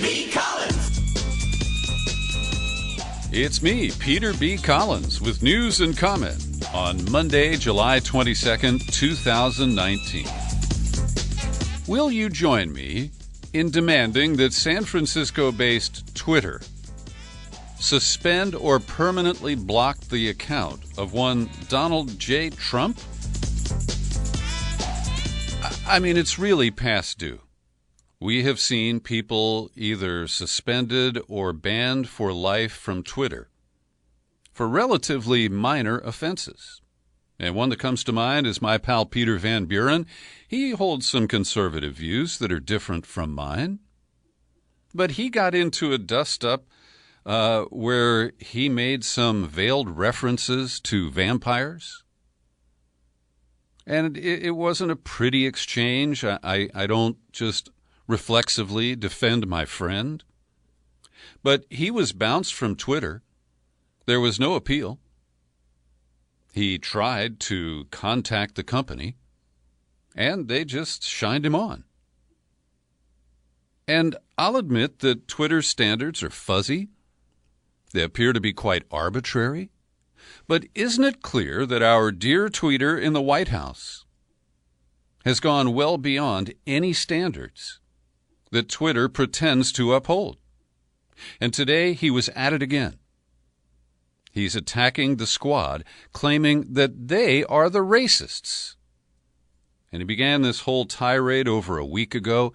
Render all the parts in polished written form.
B. Collins. It's me, Peter B. Collins, with news and comment on Monday, July 22nd, 2019. Will you join me in demanding that San Francisco-based Twitter suspend or permanently block the account of one Donald J. Trump? I mean, it's really past due. We have seen people either suspended or banned for life from Twitter for relatively minor offenses. And one that comes to mind is my pal Peter Van Buren. He holds some conservative views that are different from mine. But he got into a dust-up where he made some veiled references to vampires. And it wasn't a pretty exchange. I don't just reflexively defend my friend. But he was bounced from Twitter. There was no appeal. He tried to contact the company, and they just shined him on. And I'll admit that Twitter's standards are fuzzy. They appear to be quite arbitrary. But isn't it clear that our dear tweeter in the White House has gone well beyond any standards that Twitter pretends to uphold? And today he was at it again. He's attacking the squad, claiming that they are the racists. And he began this whole tirade over a week ago.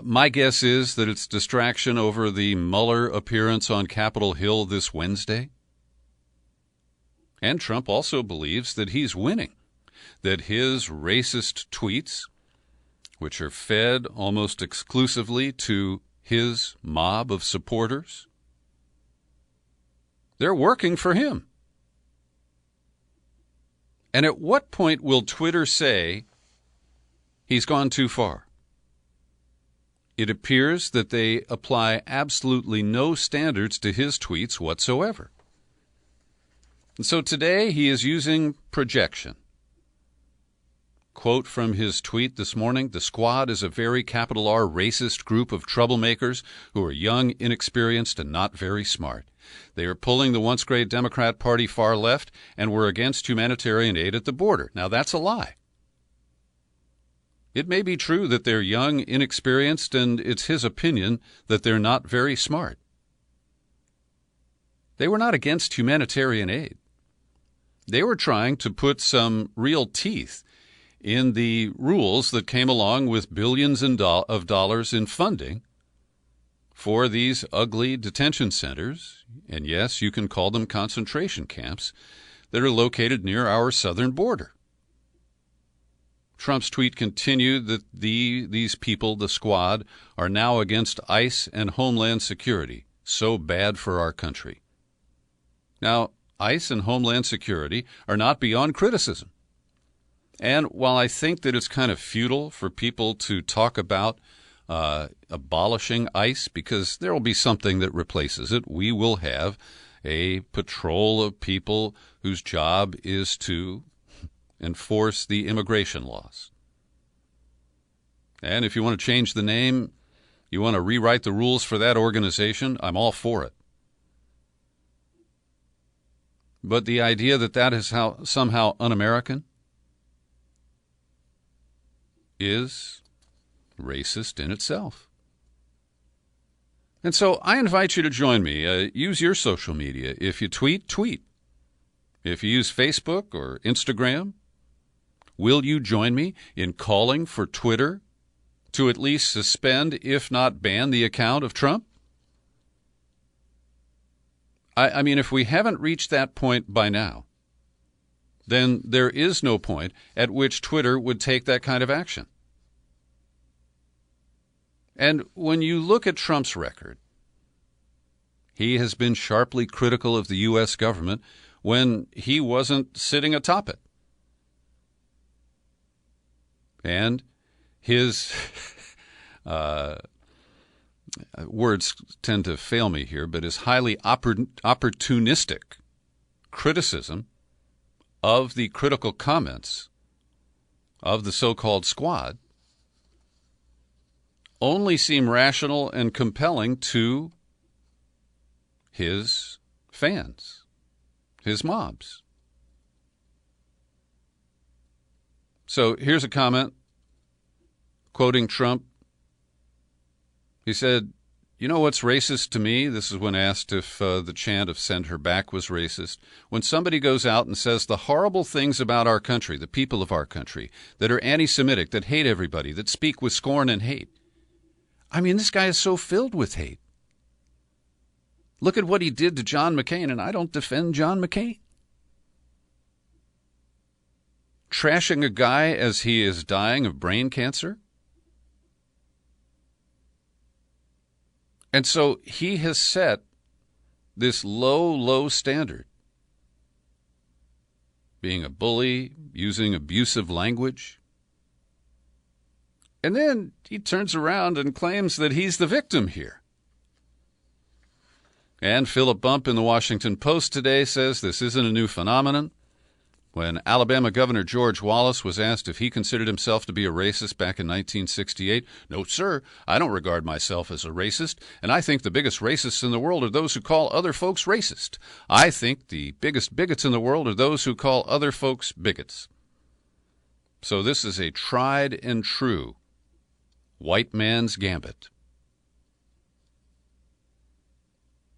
My guess is that it's distraction over the Mueller appearance on Capitol Hill this Wednesday. And Trump also believes that he's winning, that his racist tweets, which are fed almost exclusively to his mob of supporters, they're working for him. And at what point will Twitter say he's gone too far? It appears that they apply absolutely no standards to his tweets whatsoever. And so today he is using projection. Quote from his tweet this morning, "The squad is a very capital R racist group of troublemakers who are young, inexperienced, and not very smart. They are pulling the once great Democrat Party far left and were against humanitarian aid at the border." Now, that's a lie. It may be true that they're young, inexperienced, and it's his opinion that they're not very smart. They were not against humanitarian aid. They were trying to put some real teeth in the rules that came along with billions of dollars in funding for these ugly detention centers, and yes, you can call them concentration camps, that are located near our southern border. Trump's tweet continued that these people, the squad, are now against ICE and Homeland Security. So bad for our country. Now, ICE and Homeland Security are not beyond criticism. And while I think that it's kind of futile for people to talk about abolishing ICE, because there will be something that replaces it, we will have a patrol of people whose job is to enforce the immigration laws. And if you want to change the name, you want to rewrite the rules for that organization, I'm all for it. But the idea that that is somehow un-American is racist in itself. And so I invite you to join me. Use your social media. If you tweet, tweet. If you use Facebook or Instagram, will you join me in calling for Twitter to at least suspend, if not ban, the account of Trump? I mean, if we haven't reached that point by now, then there is no point at which Twitter would take that kind of action. And when you look at Trump's record, he has been sharply critical of the U.S. government when he wasn't sitting atop it. And his words tend to fail me here, but his highly opportunistic criticism of the critical comments of the so-called squad only seem rational and compelling to his fans, his mobs. So here's a comment quoting Trump. He said, "You know what's racist to me?" This is when asked if the chant of "Send Her Back" was racist. When somebody goes out and says the horrible things about our country, the people of our country, that are anti-Semitic, that hate everybody, that speak with scorn and hate. I mean, this guy is so filled with hate. Look at what he did to John McCain, and I don't defend John McCain. Trashing a guy as he is dying of brain cancer. And so he has set this low, low standard. Being a bully, using abusive language. And then he turns around and claims that he's the victim here. And Philip Bump in the Washington Post today says this isn't a new phenomenon. When Alabama Governor George Wallace was asked if he considered himself to be a racist back in 1968, "No, sir, I don't regard myself as a racist, and I think the biggest racists in the world are those who call other folks racist. I think the biggest bigots in the world are those who call other folks bigots." So this is a tried and true white man's gambit.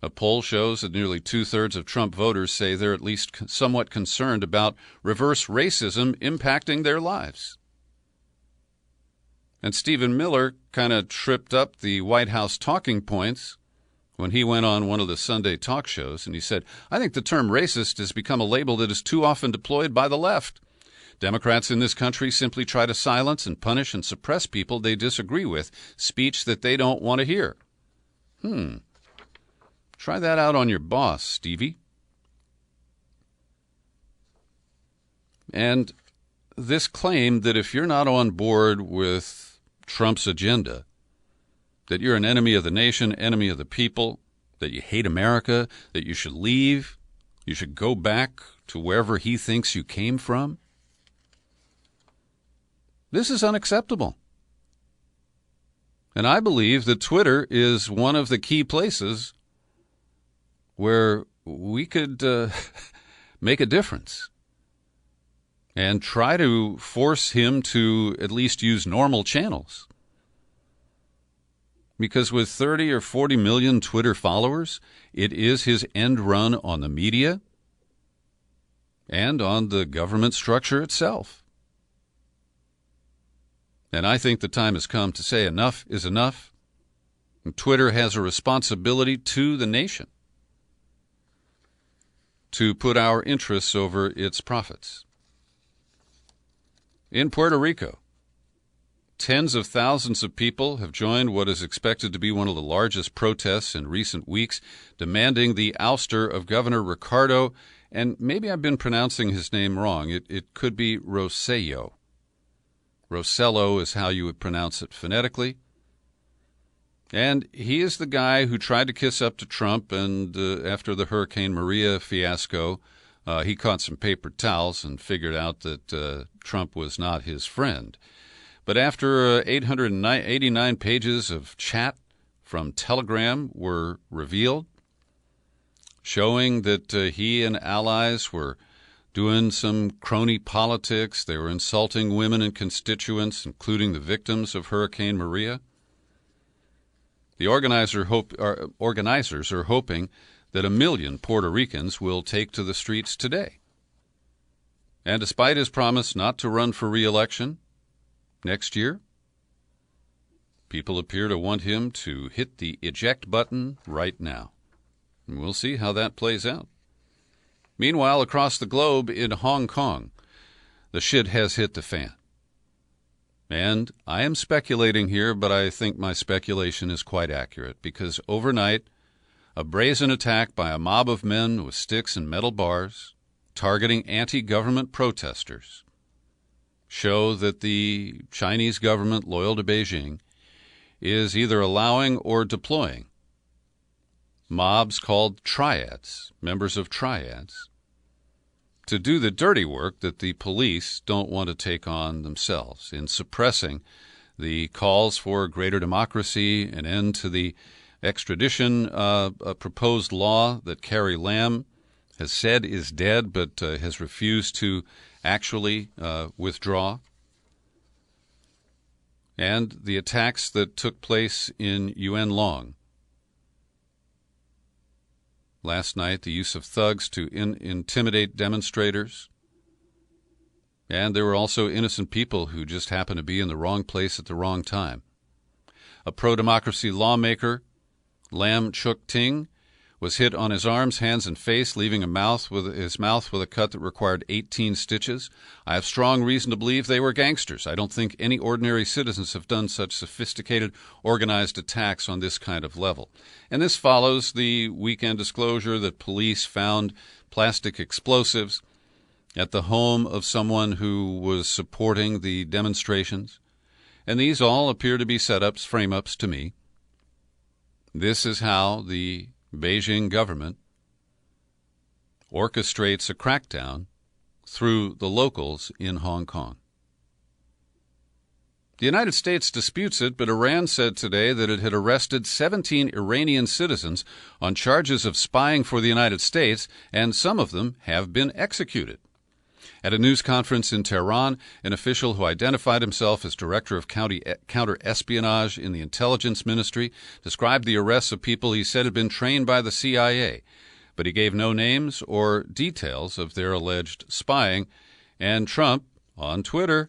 A poll shows that nearly two-thirds of Trump voters say they're at least somewhat concerned about reverse racism impacting their lives. And Stephen Miller kind of tripped up the White House talking points when he went on one of the Sunday talk shows, and he said, "I think the term racist has become a label that is too often deployed by the left. Democrats in this country simply try to silence and punish and suppress people they disagree with, speech that they don't want to hear." Try that out on your boss, Stevie. And this claim that if you're not on board with Trump's agenda, that you're an enemy of the nation, enemy of the people, that you hate America, that you should leave, you should go back to wherever he thinks you came from, this is unacceptable. And I believe that Twitter is one of the key places where we could make a difference and try to force him to at least use normal channels. Because with 30 or 40 million Twitter followers, it is his end run on the media and on the government structure itself. And I think the time has come to say enough is enough. And Twitter has a responsibility to the nation to put our interests over its profits. In Puerto Rico, tens of thousands of people have joined what is expected to be one of the largest protests in recent weeks, demanding the ouster of Governor Ricardo, and maybe I've been pronouncing his name wrong. It could be Rosello. Rosello is how you would pronounce it phonetically. And he is the guy who tried to kiss up to Trump, and after the Hurricane Maria fiasco, he caught some paper towels and figured out that Trump was not his friend. But after 889 pages of chat from Telegram were revealed, showing that he and allies were doing some crony politics, they were insulting women and constituents, including the victims of Hurricane Maria, the organizers are hoping that 1 million Puerto Ricans will take to the streets today. And despite his promise not to run for re-election next year, people appear to want him to hit the eject button right now. And we'll see how that plays out. Meanwhile, across the globe in Hong Kong, the shit has hit the fan. And I am speculating here, but I think my speculation is quite accurate, because overnight, a brazen attack by a mob of men with sticks and metal bars targeting anti-government protesters show that the Chinese government, loyal to Beijing, is either allowing or deploying mobs called triads, members of triads, to do the dirty work that the police don't want to take on themselves in suppressing the calls for greater democracy, an end to the extradition proposed law that Carrie Lam has said is dead but has refused to actually withdraw, and the attacks that took place in Yuen Long. Last night, the use of thugs to intimidate demonstrators. And there were also innocent people who just happened to be in the wrong place at the wrong time. A pro-democracy lawmaker, Lam Chuk Ting, was hit on his arms, hands, and face, leaving his mouth with a cut that required 18 stitches. I have strong reason to believe they were gangsters. I don't think any ordinary citizens have done such sophisticated, organized attacks on this kind of level. And this follows the weekend disclosure that police found plastic explosives at the home of someone who was supporting the demonstrations. And these all appear to be setups, frame-ups to me. This is how the Beijing government orchestrates a crackdown through the locals in Hong Kong. The United States disputes it, but Iran said today that it had arrested 17 Iranian citizens on charges of spying for the United States, and some of them have been executed. At a news conference in Tehran, an official who identified himself as director of counter-espionage in the intelligence ministry described the arrests of people he said had been trained by the CIA, but he gave no names or details of their alleged spying. And Trump, on Twitter,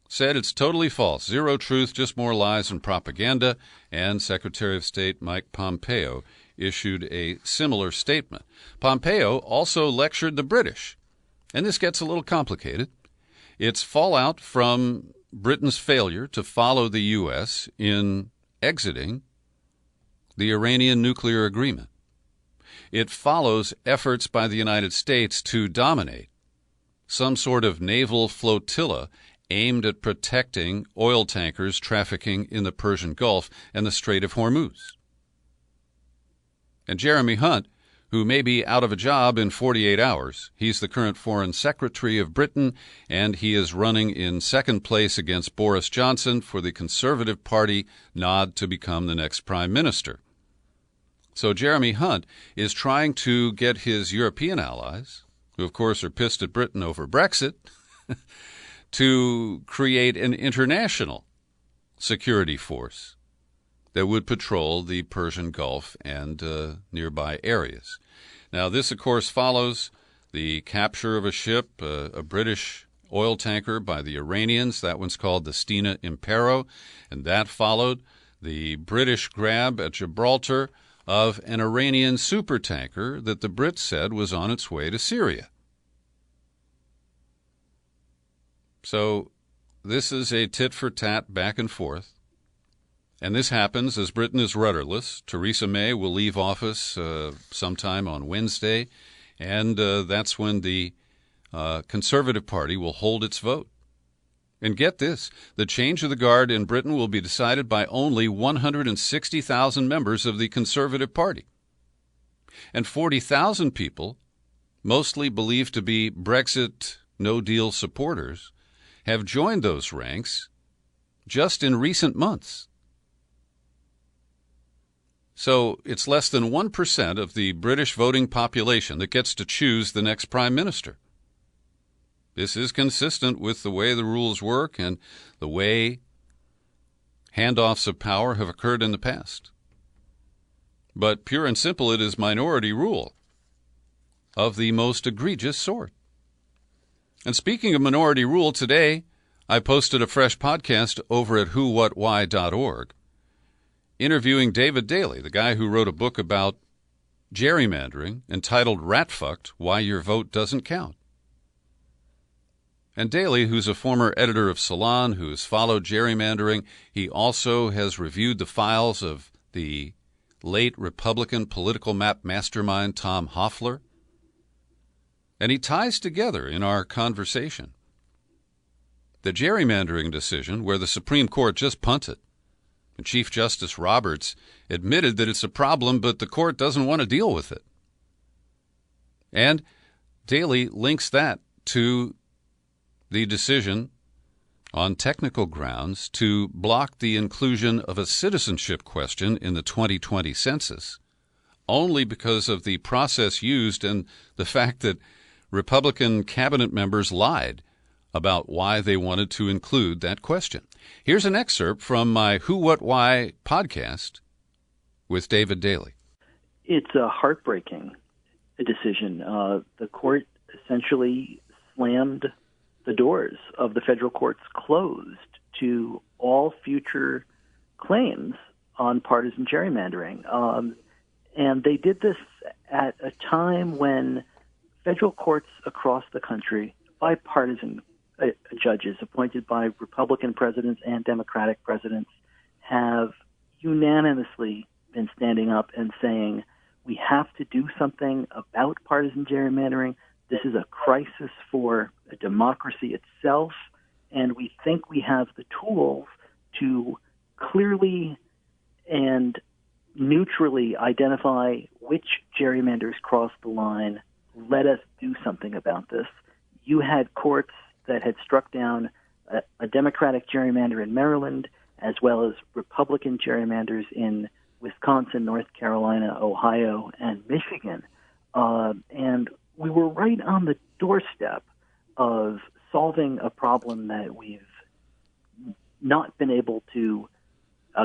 said it's totally false, zero truth, just more lies and propaganda. And Secretary of State Mike Pompeo issued a similar statement. Pompeo also lectured the British. And this gets a little complicated. It's fallout from Britain's failure to follow the U.S. in exiting the Iranian nuclear agreement. It follows efforts by the United States to dominate some sort of naval flotilla aimed at protecting oil tankers trafficking in the Persian Gulf and the Strait of Hormuz. And Jeremy Hunt, who may be out of a job in 48 hours. He's the current Foreign Secretary of Britain, and he is running in second place against Boris Johnson for the Conservative Party nod to become the next Prime Minister. So Jeremy Hunt is trying to get his European allies, who of course are pissed at Britain over Brexit, to create an international security force that would patrol the Persian Gulf and nearby areas. Now, this, of course, follows the capture of a ship, a British oil tanker, by the Iranians. That one's called the Stena Impero, and that followed the British grab at Gibraltar of an Iranian supertanker that the Brits said was on its way to Syria. So this is a tit-for-tat back and forth. And this happens as Britain is rudderless. Theresa May will leave office sometime on Wednesday, and that's when the Conservative Party will hold its vote. And get this, the change of the guard in Britain will be decided by only 160,000 members of the Conservative Party. And 40,000 people, mostly believed to be Brexit no-deal supporters, have joined those ranks just in recent months. So it's less than 1% of the British voting population that gets to choose the next prime minister. This is consistent with the way the rules work and the way handoffs of power have occurred in the past. But pure and simple, it is minority rule of the most egregious sort. And speaking of minority rule, today I posted a fresh podcast over at whowhatwhy.org. interviewing David Daley, the guy who wrote a book about gerrymandering entitled Rat-Fucked, Why Your Vote Doesn't Count. And Daley, who's a former editor of Salon, who has followed gerrymandering, he also has reviewed the files of the late Republican political map mastermind Tom Hoffler. And he ties together in our conversation the gerrymandering decision where the Supreme Court just punted. And Chief Justice Roberts admitted that it's a problem, but the court doesn't want to deal with it. And Daley links that to the decision on technical grounds to block the inclusion of a citizenship question in the 2020 census, only because of the process used and the fact that Republican cabinet members lied about why they wanted to include that question. Here's an excerpt from my Who, What, Why podcast with David Daley. It's a heartbreaking decision. The court essentially slammed the doors of the federal courts closed to all future claims on partisan gerrymandering. And they did this at a time when federal courts across the country, bipartisan judges appointed by Republican presidents and Democratic presidents, have unanimously been standing up and saying, we have to do something about partisan gerrymandering. This is a crisis for a democracy itself, and we think we have the tools to clearly and neutrally identify which gerrymanders cross the line. Let us do something about this. You had courts that had struck down a Democratic gerrymander in Maryland, as well as Republican gerrymanders in Wisconsin, North Carolina, Ohio, and Michigan. And we were right on the doorstep of solving a problem that we've not been able to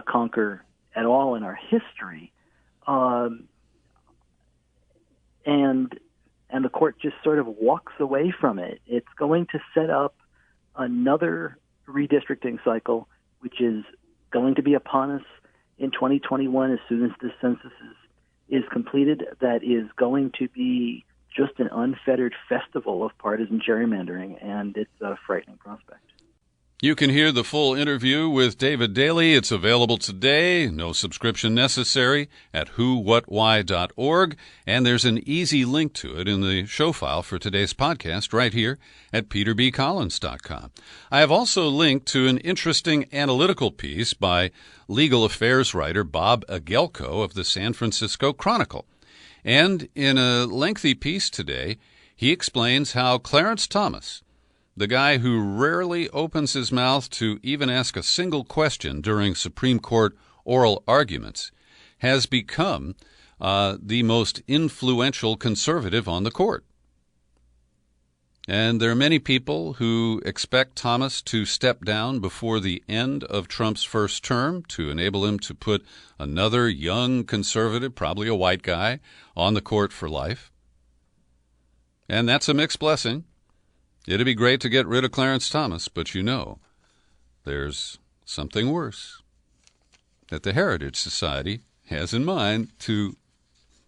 conquer at all in our history. And the court just sort of walks away from it. It's going to set up another redistricting cycle, which is going to be upon us in 2021 as soon as the census is completed. That is going to be just an unfettered festival of partisan gerrymandering, and it's a frightening prospect. You can hear the full interview with David Daley. It's available today, no subscription necessary, at whowhatwhy.org, and there's an easy link to it in the show file for today's podcast right here at peterbcollins.com. I have also linked to an interesting analytical piece by legal affairs writer Bob Agelko of the San Francisco Chronicle. And in a lengthy piece today, he explains how Clarence Thomas, the guy who rarely opens his mouth to even ask a single question during Supreme Court oral arguments, has become the most influential conservative on the court. And there are many people who expect Thomas to step down before the end of Trump's first term to enable him to put another young conservative, probably a white guy, on the court for life. And that's a mixed blessing. It'd be great to get rid of Clarence Thomas, but you know, there's something worse that the Heritage Society has in mind to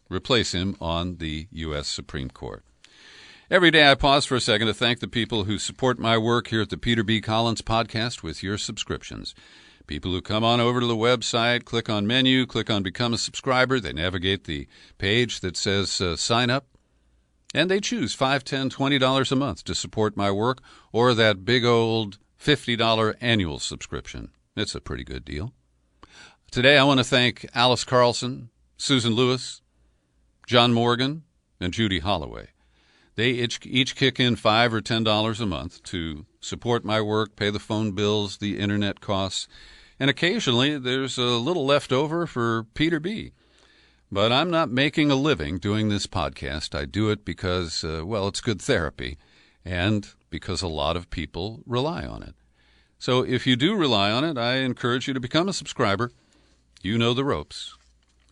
replace him on the U.S. Supreme Court. Every day I pause for a second to thank the people who support my work here at the Peter B. Collins Podcast with your subscriptions. People who come on over to the website, click on menu, click on Become a Subscriber. They navigate the page that says Sign Up. And they choose $5, $10, $20 a month to support my work, or that big old $50 annual subscription. It's a pretty good deal. Today I want to thank Alice Carlson, Susan Lewis, John Morgan, and Judy Holloway. They each kick in $5 or $10 a month to support my work, pay the phone bills, the internet costs, and occasionally there's a little left over for Peter B. But I'm not making a living doing this podcast. I do it because, it's good therapy, and because a lot of people rely on it. So if you do rely on it, I encourage you to become a subscriber. You know the ropes,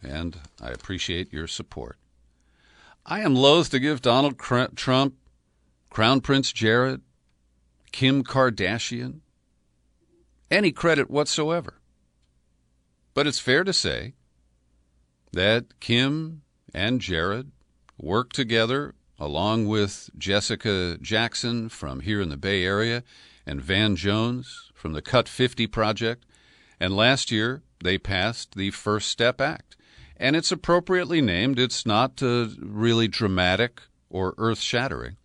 and I appreciate your support. I am loath to give Donald Trump, Crown Prince Jared, Kim Kardashian any credit whatsoever. But it's fair to say that Kim and Jared worked together along with Jessica Jackson from here in the Bay Area and Van Jones from the Cut 50 Project. And last year, they passed the First Step Act. And it's appropriately named. It's not really dramatic or earth-shattering.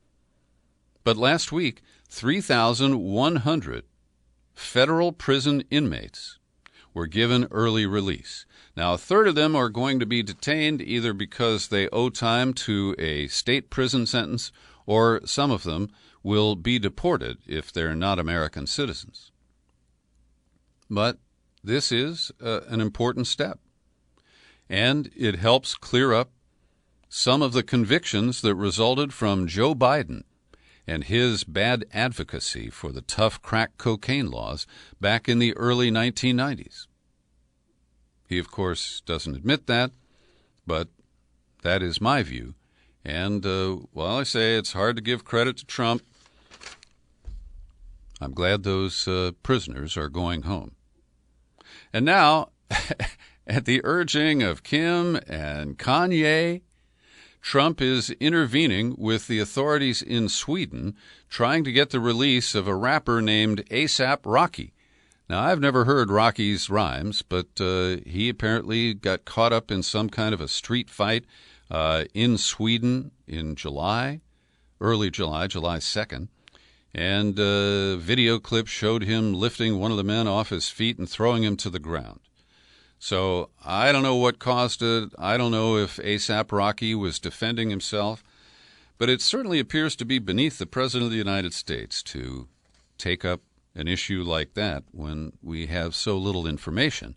But last week, 3,100 federal prison inmates were given early release. Now, a third of them are going to be detained either because they owe time to a state prison sentence or some of them will be deported if they're not American citizens. But this is an important step, and it helps clear up some of the convictions that resulted from Joe Biden and his bad advocacy for the tough crack cocaine laws back in the early 1990s. He, of course, doesn't admit that, but that is my view. And, I say it's hard to give credit to Trump. I'm glad those prisoners are going home. And now, at the urging of Kim and Kanye, Trump is intervening with the authorities in Sweden, trying to get the release of a rapper named A$AP Rocky. Now, I've never heard Rocky's rhymes, but he apparently got caught up in some kind of a street fight in Sweden in early July 2nd. And a video clip showed him lifting one of the men off his feet and throwing him to the ground. So I don't know what caused it. I don't know if A$AP Rocky was defending himself. But it certainly appears to be beneath the President of the United States to take up an issue like that when we have so little information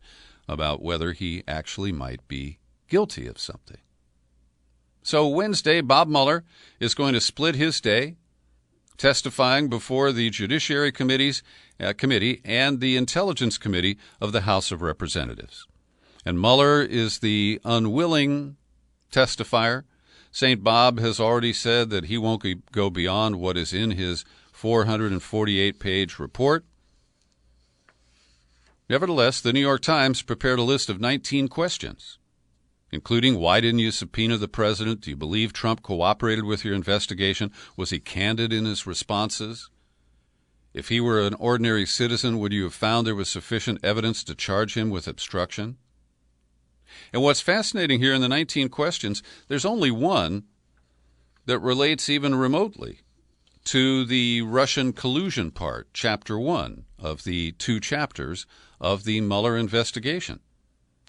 about whether he actually might be guilty of something. So Wednesday, Bob Mueller is going to split his day testifying before the Judiciary Committee and the Intelligence Committee of the House of Representatives. And Mueller is the unwilling testifier. St. Bob has already said that he won't go beyond what is in his 448-page report. Nevertheless, the New York Times prepared a list of 19 questions, including why didn't you subpoena the president? Do you believe Trump cooperated with your investigation? Was he candid in his responses? If he were an ordinary citizen, would you have found there was sufficient evidence to charge him with obstruction? And what's fascinating here in the 19 questions, there's only one that relates even remotely to the Russian collusion part, Chapter 1 of the 2 chapters of the Mueller investigation.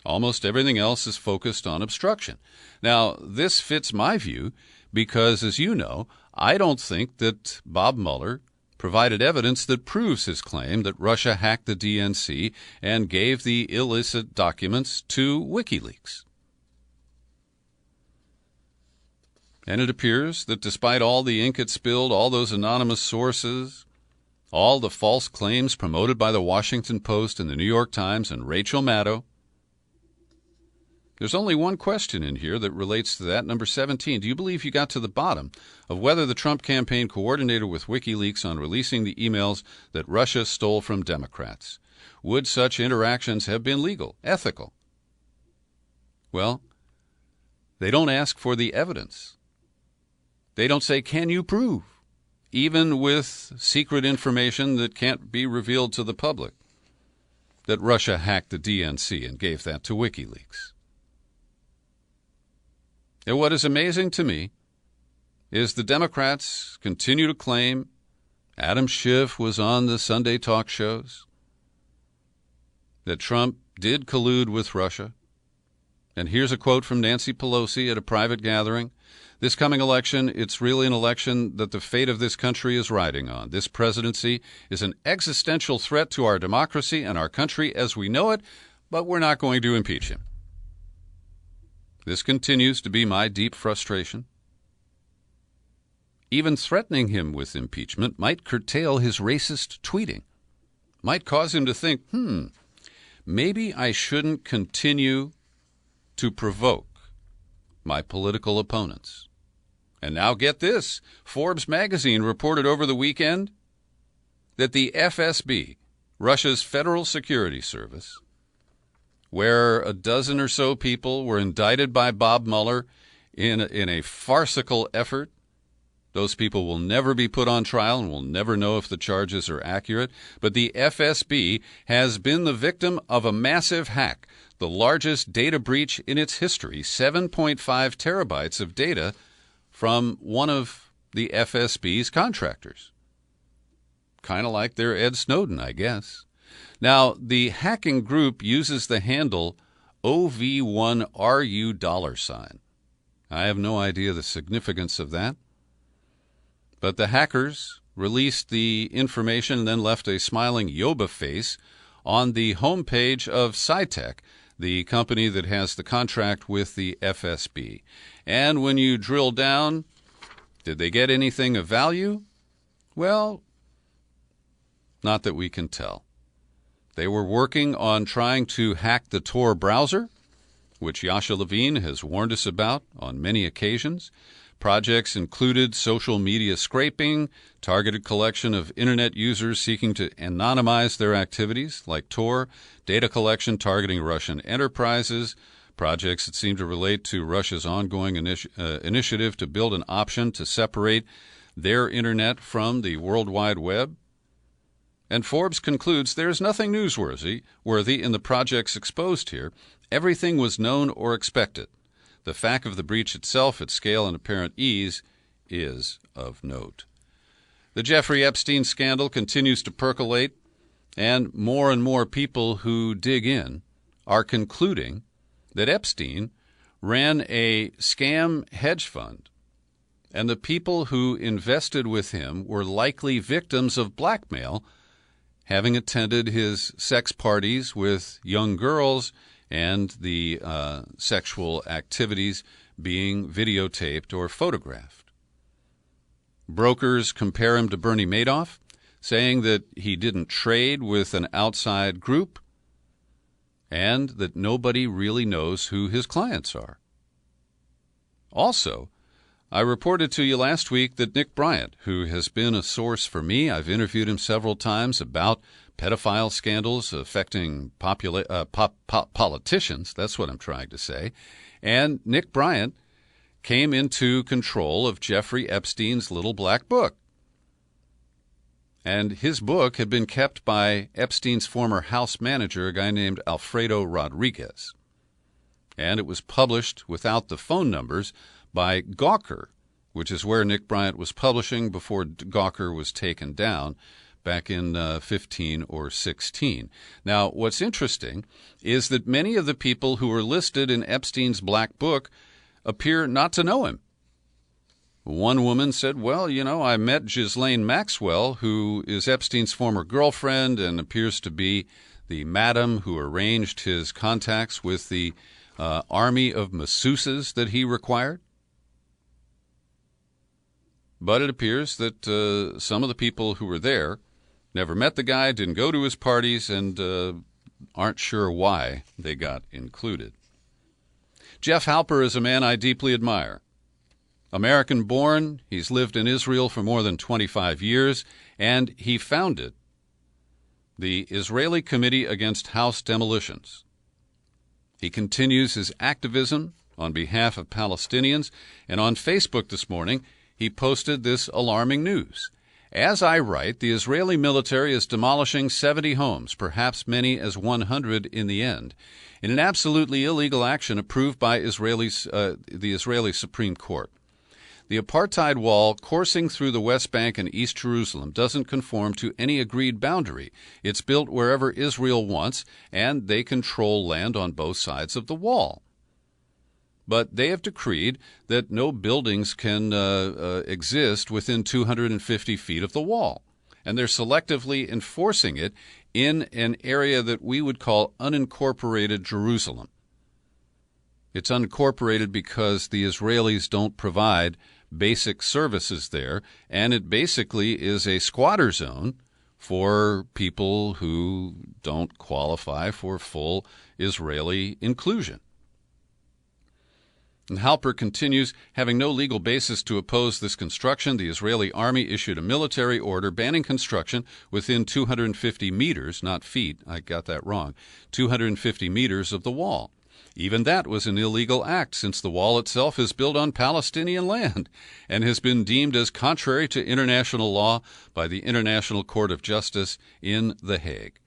Almost everything else is focused on obstruction. Now, this fits my view because, as you know, I don't think that Bob Mueller provided evidence that proves his claim that Russia hacked the DNC and gave the illicit documents to WikiLeaks. And it appears that despite all the ink it spilled, all those anonymous sources, all the false claims promoted by the Washington Post and the New York Times and Rachel Maddow, there's only one question in here that relates to that, number 17. Do you believe you got to the bottom of whether the Trump campaign coordinated with WikiLeaks on releasing the emails that Russia stole from Democrats? Would such interactions have been legal, ethical? Well, they don't ask for the evidence. They don't say, can you prove, even with secret information that can't be revealed to the public, that Russia hacked the DNC and gave that to WikiLeaks? And what is amazing to me is the Democrats continue to claim Adam Schiff was on the Sunday talk shows, that Trump did collude with Russia. And here's a quote from Nancy Pelosi at a private gathering. This coming election, it's really an election that the fate of this country is riding on. This presidency is an existential threat to our democracy and our country as we know it, but we're not going to impeach him. This continues to be my deep frustration. Even threatening him with impeachment might curtail his racist tweeting, might cause him to think, maybe I shouldn't continue to provoke my political opponents. And now get this, Forbes magazine reported over the weekend that the FSB, Russia's Federal Security Service, where a dozen or so people were indicted by Bob Mueller in a farcical effort. Those people will never be put on trial and will never know if the charges are accurate. But the FSB has been the victim of a massive hack, the largest data breach in its history, 7.5 terabytes of data from one of the FSB's contractors. Kind of like their Ed Snowden, I guess. Now, the hacking group uses the handle OV1RU $. I have no idea the significance of that. But the hackers released the information and then left a smiling Yoba face on the homepage of SciTech, the company that has the contract with the FSB. And when you drill down, did they get anything of value? Well, not that we can tell. They were working on trying to hack the Tor browser, which Yasha Levine has warned us about on many occasions. Projects included social media scraping, targeted collection of Internet users seeking to anonymize their activities, like Tor, data collection targeting Russian enterprises, projects that seem to relate to Russia's ongoing initiative to build an option to separate their Internet from the World Wide Web. And Forbes concludes there is nothing newsworthy in the projects exposed here. Everything was known or expected. The fact of the breach itself, its scale and apparent ease, is of note. The Jeffrey Epstein scandal continues to percolate, and more people who dig in are concluding that Epstein ran a scam hedge fund, and the people who invested with him were likely victims of blackmail, having attended his sex parties with young girls and the sexual activities being videotaped or photographed. Brokers compare him to Bernie Madoff, saying that he didn't trade with an outside group and that nobody really knows who his clients are. Also, I reported to you last week that Nick Bryant, who has been a source for me, I've interviewed him several times about pedophile scandals affecting politicians, that's what I'm trying to say, and Nick Bryant came into control of Jeffrey Epstein's little black book. And his book had been kept by Epstein's former house manager, a guy named Alfredo Rodriguez. And it was published without the phone numbers by Gawker, which is where Nick Bryant was publishing before Gawker was taken down back in 15 or 16. Now, what's interesting is that many of the people who are listed in Epstein's black book appear not to know him. One woman said, well, I met Ghislaine Maxwell, who is Epstein's former girlfriend and appears to be the madam who arranged his contacts with the army of masseuses that he required. But it appears that some of the people who were there never met the guy, didn't go to his parties, and aren't sure why they got included. Jeff Halper is a man I deeply admire. American-born, he's lived in Israel for more than 25 years, and he founded the Israeli Committee Against House Demolitions. He continues his activism on behalf of Palestinians, and on Facebook this morning, he posted this alarming news. As I write, the Israeli military is demolishing 70 homes, perhaps many as 100 in the end, in an absolutely illegal action approved by the Israeli Supreme Court. The apartheid wall coursing through the West Bank and East Jerusalem doesn't conform to any agreed boundary. It's built wherever Israel wants, and they control land on both sides of the wall. But they have decreed that no buildings can exist within 250 feet of the wall, and they're selectively enforcing it in an area that we would call unincorporated Jerusalem. It's unincorporated because the Israelis don't provide basic services there, and it basically is a squatter zone for people who don't qualify for full Israeli inclusion. And Halper continues, having no legal basis to oppose this construction, the Israeli army issued a military order banning construction within 250 meters, not feet, I got that wrong, 250 meters of the wall. Even that was an illegal act, since the wall itself is built on Palestinian land and has been deemed as contrary to international law by the International Court of Justice in The Hague.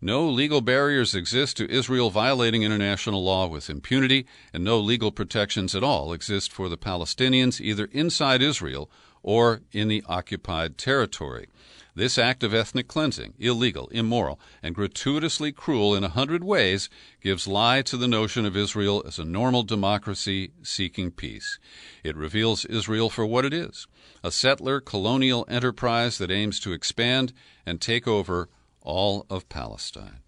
No legal barriers exist to Israel violating international law with impunity, and no legal protections at all exist for the Palestinians, either inside Israel or in the occupied territory. This act of ethnic cleansing, illegal, immoral, and gratuitously cruel in 100 ways, gives lie to the notion of Israel as a normal democracy seeking peace. It reveals Israel for what it is, a settler colonial enterprise that aims to expand and take over all of Palestine.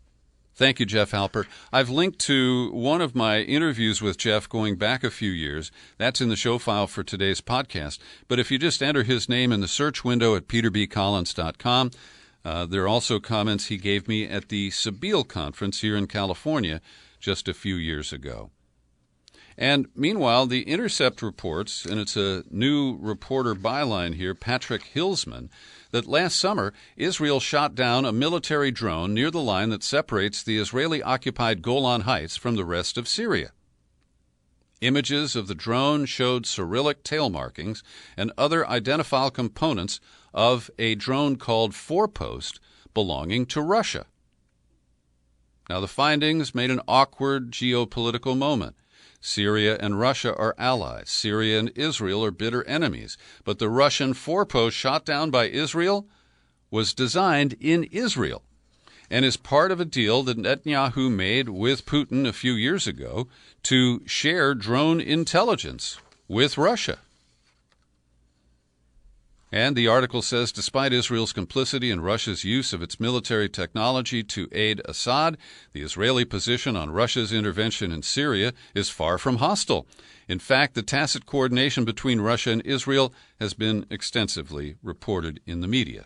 Thank you, Jeff Halper. I've linked to one of my interviews with Jeff going back a few years. That's in the show file for today's podcast. But if you just enter his name in the search window at peterbcollins.com, there are also comments he gave me at the Sabile Conference here in California just a few years ago. And meanwhile, The Intercept reports, and it's a new reporter byline here, Patrick Hillsman, that last summer, Israel shot down a military drone near the line that separates the Israeli-occupied Golan Heights from the rest of Syria. Images of the drone showed Cyrillic tail markings and other identifiable components of a drone called Forepost belonging to Russia. Now, the findings made an awkward geopolitical moment. Syria and Russia are allies. Syria and Israel are bitter enemies. But the Russian forepost shot down by Israel was designed in Israel and is part of a deal that Netanyahu made with Putin a few years ago to share drone intelligence with Russia. And the article says, despite Israel's complicity in Russia's use of its military technology to aid Assad, the Israeli position on Russia's intervention in Syria is far from hostile. In fact, the tacit coordination between Russia and Israel has been extensively reported in the media.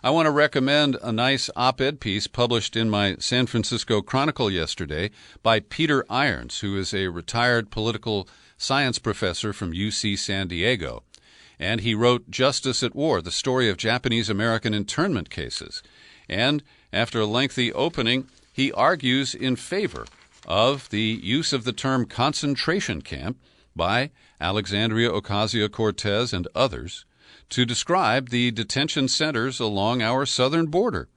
I want to recommend a nice op-ed piece published in my San Francisco Chronicle yesterday by Peter Irons, who is a retired political science professor from UC San Diego. And he wrote Justice at War, the story of Japanese-American internment cases. And after a lengthy opening, he argues in favor of the use of the term concentration camp by Alexandria Ocasio-Cortez and others to describe the detention centers along our southern border.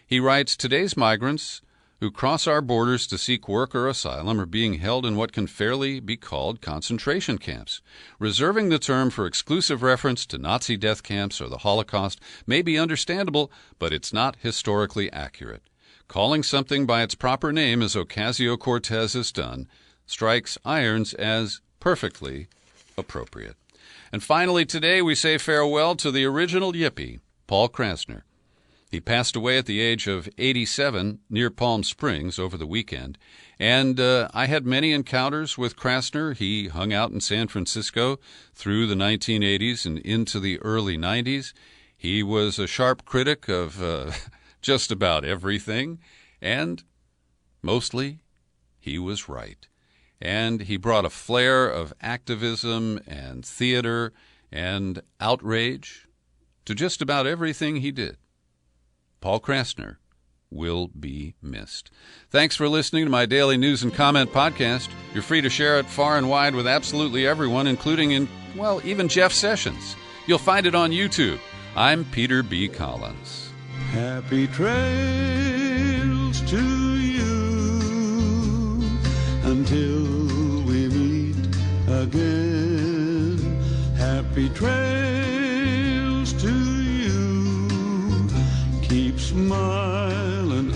He writes, today's migrants who cross our borders to seek work or asylum are being held in what can fairly be called concentration camps. Reserving the term for exclusive reference to Nazi death camps or the Holocaust may be understandable, but it's not historically accurate. Calling something by its proper name, as Ocasio-Cortez has done, strikes Irons as perfectly appropriate. And finally, today we say farewell to the original Yippie, Paul Krasner. He passed away at the age of 87 near Palm Springs over the weekend, and I had many encounters with Krasner. He hung out in San Francisco through the 1980s and into the early 90s. He was a sharp critic of just about everything, and mostly he was right. And he brought a flair of activism and theater and outrage to just about everything he did. Paul Krasner will be missed. Thanks for listening to my daily news and comment podcast. You're free to share it far and wide with absolutely everyone, including even Jeff Sessions. You'll find it on YouTube. I'm Peter B. Collins. Happy trails to you until we meet again. Happy trails to you. Keep smiling